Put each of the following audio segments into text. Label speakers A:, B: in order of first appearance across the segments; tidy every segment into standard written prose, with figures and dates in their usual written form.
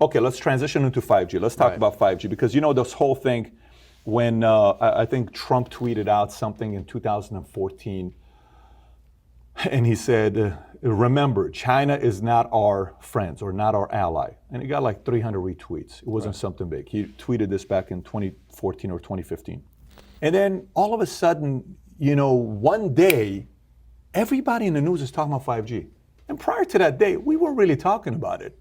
A: Okay, let's transition into 5G. Let's talk about 5G because this whole thing when I think Trump tweeted out something in 2014 and he said, remember, China is not our friends or not our ally. And he got like 300 retweets. It wasn't something big. He tweeted this back in 2014 or 2015. And then all of a sudden, one day, everybody in the news is talking about 5G. And prior to that day, we weren't really talking about it.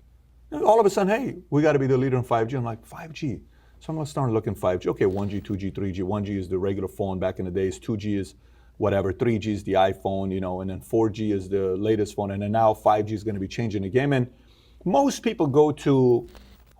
A: All of a sudden, hey, we got to be the leader in 5G. I'm like, 5G? So I'm going to start looking 5G. Okay, 1G, 2G, 3G. 1G is the regular phone back in the days. 2G is whatever. 3G is the iPhone, and then 4G is the latest phone. And then now 5G is going to be changing the game. And most people go to,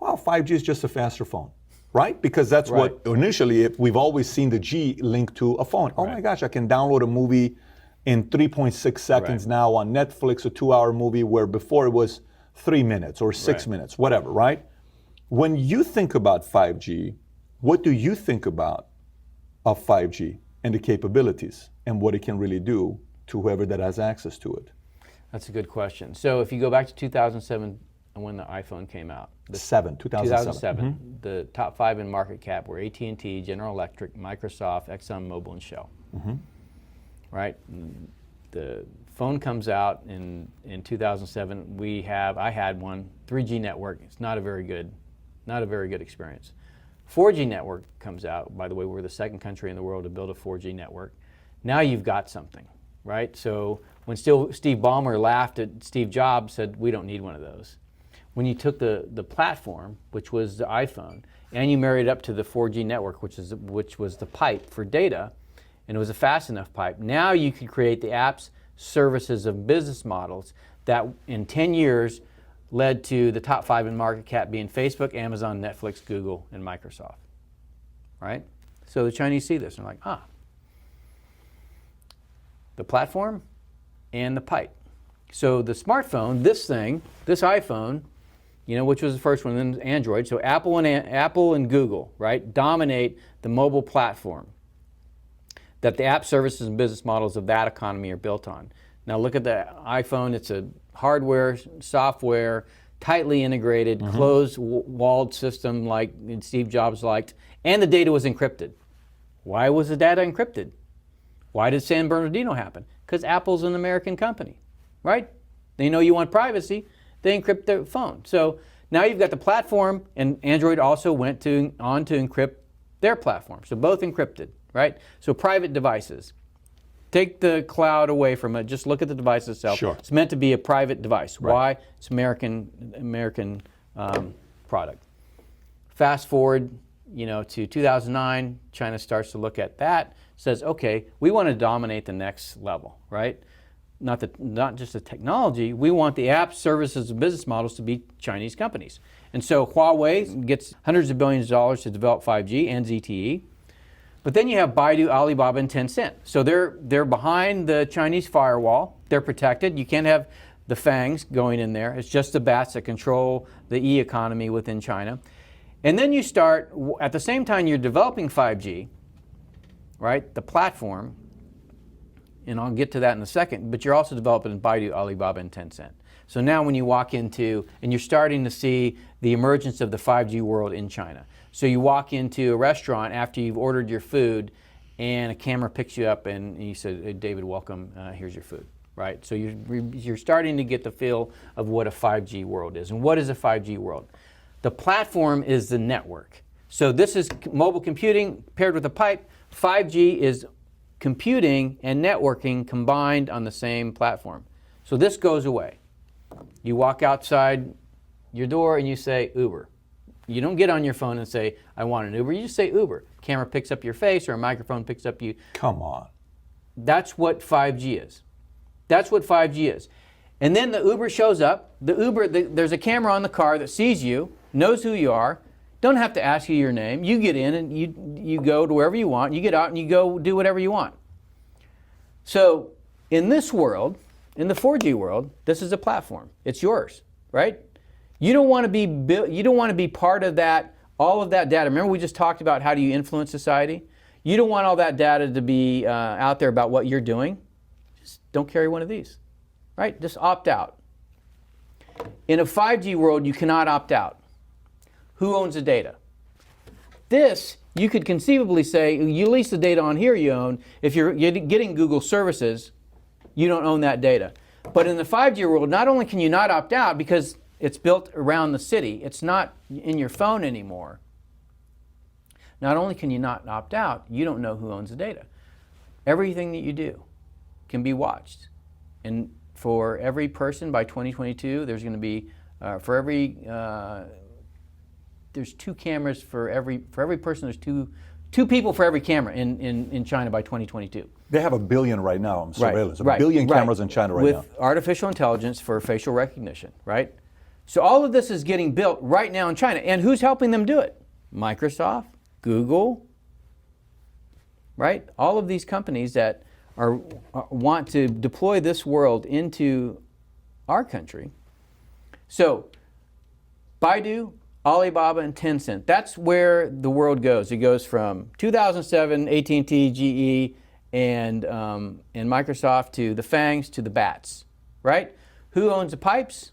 A: 5G is just a faster phone, right? Because that's what initially, we've always seen the G linked to a phone. Oh my gosh, I can download a movie in 3.6 seconds now on Netflix, a 2-hour movie, where before it was 3 minutes or 6 minutes, whatever, right? When you think about 5G, what do you think about of 5G and the capabilities and what it can really do to whoever that has access to it?
B: That's a good question. So if you go back to 2007 when the iPhone came out.
A: 2007.
B: The top 5 in market cap were AT&T, General Electric, Microsoft, ExxonMobil, and Shell. Right? The phone comes out in 2007. I had one, 3G network. It's not a very good experience. 4G network comes out. By the way, we're the second country in the world to build a 4G network. Now you've got something, right? So when Steve Ballmer laughed at Steve Jobs, said, we don't need one of those. When you took the platform, which was the iPhone, and you married it up to the 4G network, which was the pipe for data, and it was a fast enough pipe, now you could create the apps, services, and business models that in 10 years led to the top 5 in market cap being Facebook, Amazon, Netflix, Google, and Microsoft, right? So the Chinese see this and they're like, the platform and the pipe. So the smartphone, this iPhone, which was the first one, then Android. So Apple and Google, right, dominate the mobile platform that the app services and business models of that economy are built on. Now look at the iPhone. It's a hardware, software, tightly integrated, closed-walled system like Steve Jobs liked, and the data was encrypted. Why was the data encrypted? Why did San Bernardino happen? Because Apple's an American company, right? They know you want privacy. They encrypt their phone. So now you've got the platform, and Android also went on to encrypt their platform. So both encrypted, right? So private devices. Take the cloud away from it. Just look at the device itself.
A: Sure.
B: It's meant to be a private device. Right. Why? It's American product. Fast forward, to 2009. China starts to look at that. Says, okay, we want to dominate the next level, right? Not just the technology. We want the apps, services, and business models to be Chinese companies. And so Huawei gets hundreds of billions of dollars to develop 5G and ZTE. But then you have Baidu, Alibaba, and Tencent. So they're behind the Chinese firewall. They're protected. You can't have the fangs going in there. It's just the bats that control the e-economy within China. And then you start, at the same time you're developing 5G, right, the platform, and I'll get to that in a second, but you're also developing Baidu, Alibaba, and Tencent. So now when you walk into, and you're starting to see the emergence of the 5G world in China. So you walk into a restaurant after you've ordered your food, and a camera picks you up, and you say, hey, David, welcome, here's your food, right? So you're starting to get the feel of what a 5G world is. And what is a 5G world? The platform is the network. So this is mobile computing paired with a pipe. 5G is computing and networking combined on the same platform. So this goes away. You walk outside your door and you say Uber. You don't get on your phone and say, I want an Uber. You just say Uber. Camera picks up your face or a microphone picks up you.
A: Come on.
B: That's what 5G is. That's what 5G is. And then the Uber shows up. There's a camera on the car that sees you, knows who you are, don't have to ask you your name. You get in and you go to wherever you want. You get out and you go do whatever you want. So in this world, in the 4G world, this is a platform. It's yours, right? You don't want to be part of that, all of that data. Remember we just talked about how do you influence society? You don't want all that data to be out there about what you're doing. Just don't carry one of these, right? Just opt out. In a 5G world, you cannot opt out. Who owns the data? This, you could conceivably say, you lease the data on here you own. If you're getting Google services, you don't own that data. But in the 5G world, not only can you not opt out because it's built around the city, it's not in your phone anymore. Not only can you not opt out, you don't know who owns the data. Everything that you do can be watched. And for every person by 2022, there's going to be, there's 2 cameras for every person. There's two people for every camera in China by 2022.
A: They have 1 billion right now on surveillance.
B: Right,
A: A billion
B: right.
A: cameras in China right now.
B: With artificial intelligence for facial recognition, right? So all of this is getting built right now in China. And who's helping them do it? Microsoft, Google, right? All of these companies that want to deploy this world into our country. So Baidu, Alibaba, and Tencent, that's where the world goes. It goes from 2007, AT&T, GE, and Microsoft to the FANGs to the BATs, right? Who owns the pipes?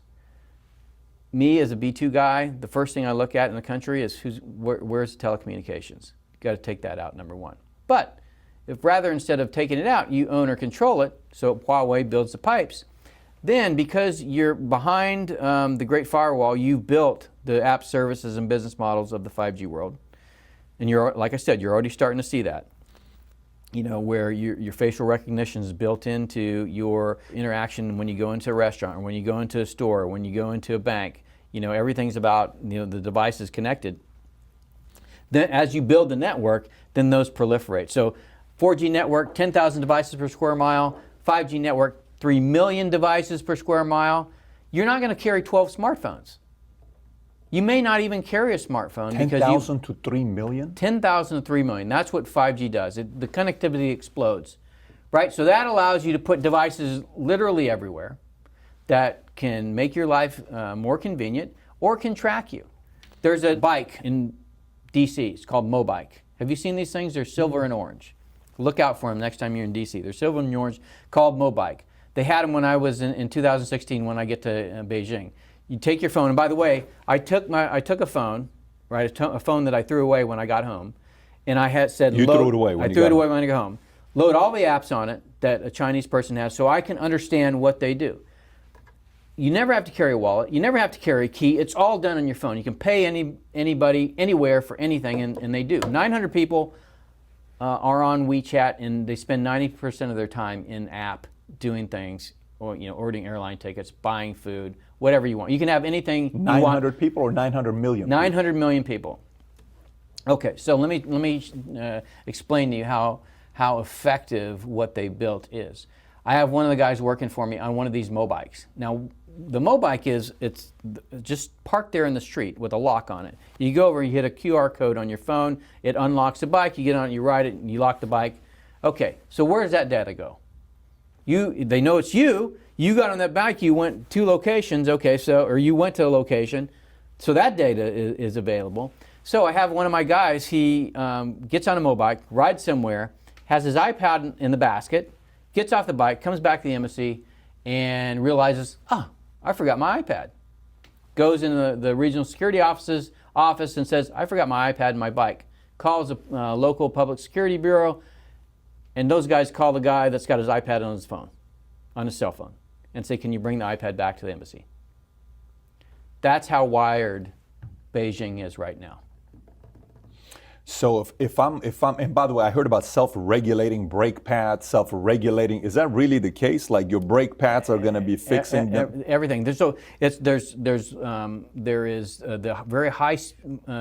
B: Me as a B2 guy, the first thing I look at in the country is where's the telecommunications? You've got to take that out, number one. But if rather instead of taking it out, you own or control it, so Huawei builds the pipes, then because you're behind the Great Firewall, you've built the app services and business models of the 5G world. And you're, like I said, you're already starting to see that. You know, where your facial recognition is built into your interaction when you go into a restaurant, or when you go into a store, or when you go into a bank. You know, everything's about, you know, the device is connected. Then as you build the network, then those proliferate. So 4G network, 10,000 devices per square mile. 5G network, 3 million devices per square mile. You're not going to carry 12 smartphones. You may not even carry a smartphone.
A: 10,000 to 3 million?
B: 10,000 to 3 million. That's what 5G does. The connectivity explodes, right? So that allows you to put devices literally everywhere that can make your life more convenient or can track you. There's a bike in DC. It's called Mobike. Have you seen these things? They're silver and orange. Look out for them next time you're in DC. They're silver and orange, called Mobike. They had them when I was in 2016 when I get to Beijing. You take your phone, and by the way, I took a phone, right, a phone that I threw away when I got home, and I had said,
A: You threw it away when you got home.
B: I threw it away when I got home. Load all the apps on it that a Chinese person has so I can understand what they do. You never have to carry a wallet. You never have to carry a key. It's all done on your phone. You can pay anybody, anywhere for anything, and they do. 900 people are on WeChat, and they spend 90% of their time in app doing things, or, you know, ordering airline tickets, buying food, whatever you want. You can have anything you want.
A: 900 people or 900 million?
B: 900 million people. Okay, so let me explain to you how effective what they built is. I have one of the guys working for me on one of these Mobikes. Now, the Mobike it's just parked there in the street with a lock on it. You go over, you hit a QR code on your phone, it unlocks the bike, you get on it, you ride it, and you lock the bike. Okay, so where does that data go? They know it's you. You got on that bike, you went 2 locations, okay, or you went to a location, so that data is available. So I have one of my guys, he gets on a Mobike, rides somewhere, has his iPad in the basket, gets off the bike, comes back to the embassy, and realizes, I forgot my iPad. Goes into the regional security office and says, I forgot my iPad and my bike. Calls a local public security bureau, and those guys call the guy that's got his iPad on his phone, on his cell phone, and say, can you bring the iPad back to the embassy? That's how wired Beijing is right now.
A: So if I'm, and by the way, I heard about self-regulating brake pads, self-regulating. Is that really the case? Like your brake pads are going to be fixing them?
B: Everything. There is the very high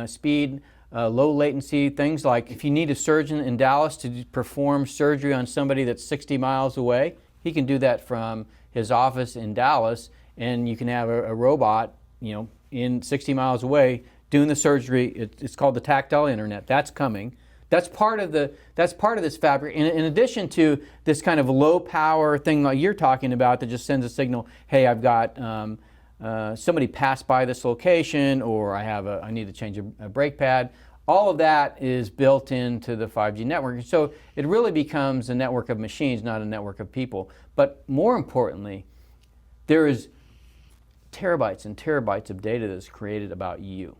B: speed, low latency things like if you need a surgeon in Dallas to perform surgery on somebody that's 60 miles away, he can do that from his office in Dallas, and you can have a robot, you know, in 60 miles away doing the surgery. It's called the tactile internet. That's coming. That's part of this fabric. In addition to this kind of low power thing like you're talking about that just sends a signal, hey, I've got somebody passed by this location, or I need to change a brake pad. All of that is built into the 5G network. So it really becomes a network of machines, not a network of people. But more importantly, there is terabytes and terabytes of data that's created about you.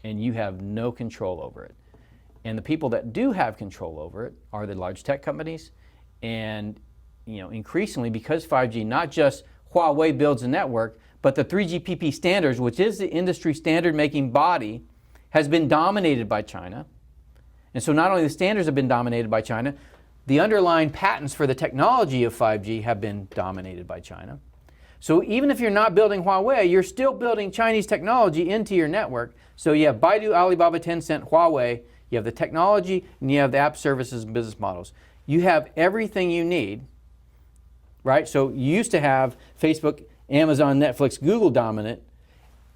B: and you have no control over it. And the people that do have control over it are the large tech companies, and increasingly, because 5G, not just Huawei builds a network, but the 3GPP standards, which is the industry standard making body, has been dominated by China. And so not only the standards have been dominated by China, the underlying patents for the technology of 5G have been dominated by China. So even if you're not building Huawei, you're still building Chinese technology into your network. So you have Baidu, Alibaba, Tencent, Huawei, you have the technology, and you have the app services and business models. You have everything you need, right? So you used to have Facebook, Amazon, Netflix, Google dominant.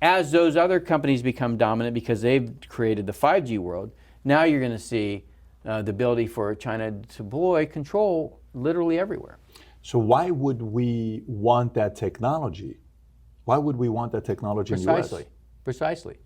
B: As those other companies become dominant because they've created the 5G world, now you're going to see the ability for China to deploy control literally everywhere.
A: So why would we want that technology? Why would we want that technology in the US?
B: Precisely.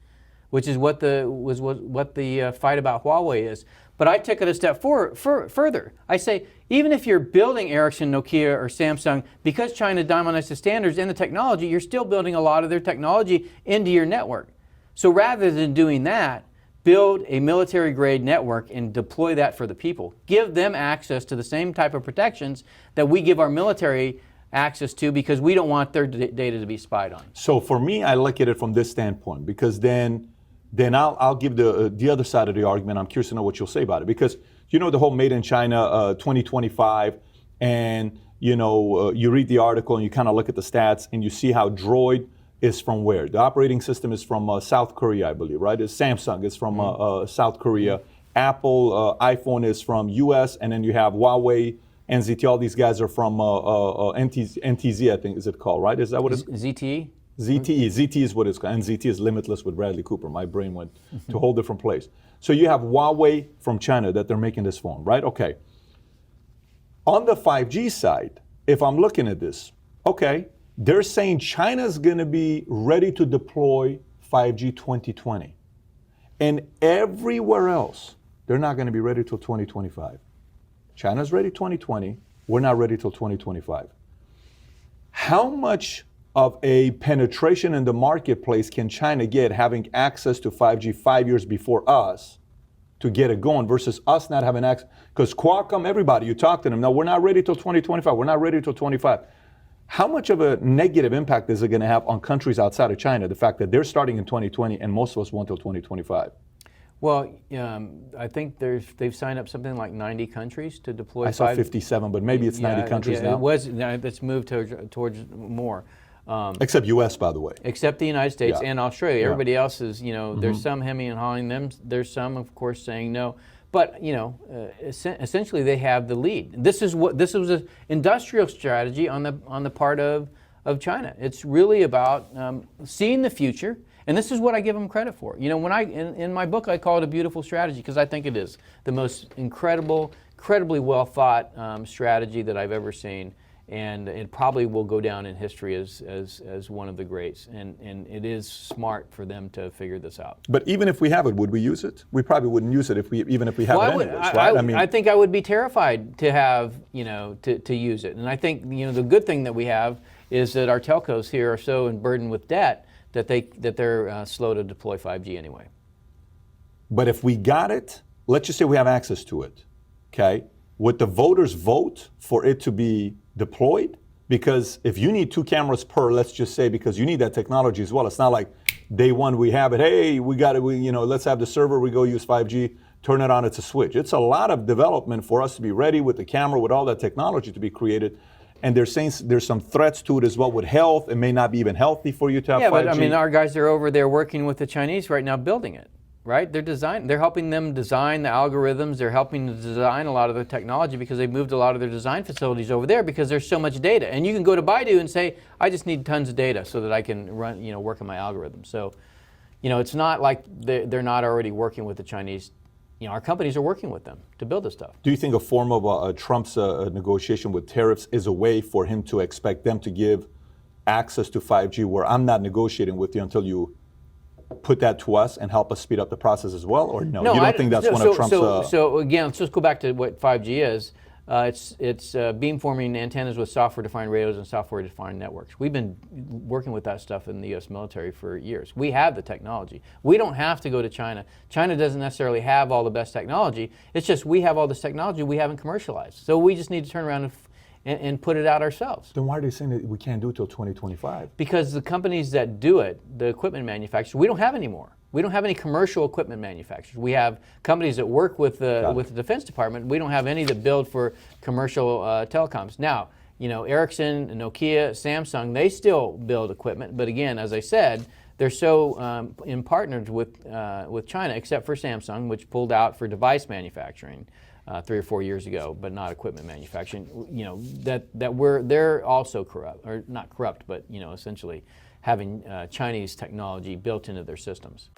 B: Which is what the fight about Huawei is. But I take it a step further. I say, even if you're building Ericsson, Nokia, or Samsung, because China dominates the standards and the technology, you're still building a lot of their technology into your network. So rather than doing that, build a military-grade network and deploy that for the people. Give them access to the same type of protections that we give our military access to, because we don't want their data to be spied on.
A: So for me, I look at it from this standpoint, because then I'll give the other side of the argument. I'm curious to know what you'll say about it, because the whole Made in China 2025, and you read the article and you kind of look at the stats and you see how Droid is from where? The operating system is from South Korea, I believe, right? It's Samsung is from South Korea. Apple iPhone is from US, and then you have Huawei, NZT, all these guys are from NTZ, I think, is it called, right? Is that what it's called?
B: ZTE?
A: ZTE is what it's called. NZT is Limitless with Bradley Cooper. My brain went to a whole different place. So you have Huawei from China that they're making this phone, right? Okay. On the 5G side, if I'm looking at this, okay, they're saying China's going to be ready to deploy 5G 2020. And everywhere else, they're not going to be ready till 2025. China's ready 2020. We're not ready till 2025. How much of a penetration in the marketplace can China get having access to 5G 5 years before us to get it going, versus us not having access? Because Qualcomm, everybody, you talk to them, no, we're not ready till 2025. We're not ready till 25. How much of a negative impact is it going to have on countries outside of China, the fact that they're starting in 2020 and most of us want till 2025?
B: Well, I think they've signed up something like 90 countries to deploy.
A: I saw 57, but maybe it's 90 countries now.
B: It's moved towards more.
A: Except U.S., by the way.
B: Except the United States and Australia.
A: Yeah.
B: Everybody else is, there's some hemming and hawing them. There's some, of course, saying no. But essentially, they have the lead. This was an industrial strategy on the part of China. It's really about seeing the future, and this is what I give them credit for. When in my book, I call it a beautiful strategy, because I think it is the most incredibly well thought strategy that I've ever seen. And it probably will go down in history as one of the greats. And it is smart for them to figure this out.
A: But even if we have it, would we use it? We probably wouldn't use it even if we have it anyways, right?
B: I think I would be terrified to have, to use it. And I think, the good thing that we have is that our telcos here are so burdened with debt that they're slow to deploy 5G anyway.
A: But if we got it, let's just say we have access to it, okay? Would the voters vote for it to be deployed? Because if you need 2 cameras per, let's just say, because you need that technology as well. It's not like day one we have it, hey, we got it, let's have the server, we go use 5G, turn it on, it's a switch. It's a lot of development for us to be ready with the camera, with all that technology to be created. And they're saying there's some threats to it as well with health. It may not be even healthy for you to have 5G.
B: Yeah, but our guys are over there working with the Chinese right now building it. Right? They're helping them design the algorithms. They're helping to design a lot of the technology, because they've moved a lot of their design facilities over there because there's so much data. And you can go to Baidu and say, I just need tons of data so that I can run, work on my algorithm. So, it's not like they're not already working with the Chinese. Our companies are working with them to build this stuff.
A: Do you think a form of Trump's negotiation with tariffs is a way for him to expect them to give access to 5G, where I'm not negotiating with you until you put that to us and help us speed up the process as well, or no? You don't think that's one of Trump's...
B: So again, let's just go back to what 5G is. It's beamforming antennas with software-defined radios and software-defined networks. We've been working with that stuff in the U.S. military for years. We have the technology. We don't have to go to China. China doesn't necessarily have all the best technology. It's just we have all this technology we haven't commercialized. So we just need to turn around and put it out ourselves.
A: Then why are they saying that we can't do it till 2025?
B: Because the companies that do it, the equipment manufacturers, we don't have any more. We don't have any commercial equipment manufacturers. We have companies that work with the Defense Department. We don't have any that build for commercial telecoms. Now, Ericsson, Nokia, Samsung, they still build equipment. But again, as I said, they're so in partnered with China, except for Samsung, which pulled out for device manufacturing 3 or 4 years ago, but not equipment manufacturing. They're also corrupt, or not corrupt, but essentially having Chinese technology built into their systems.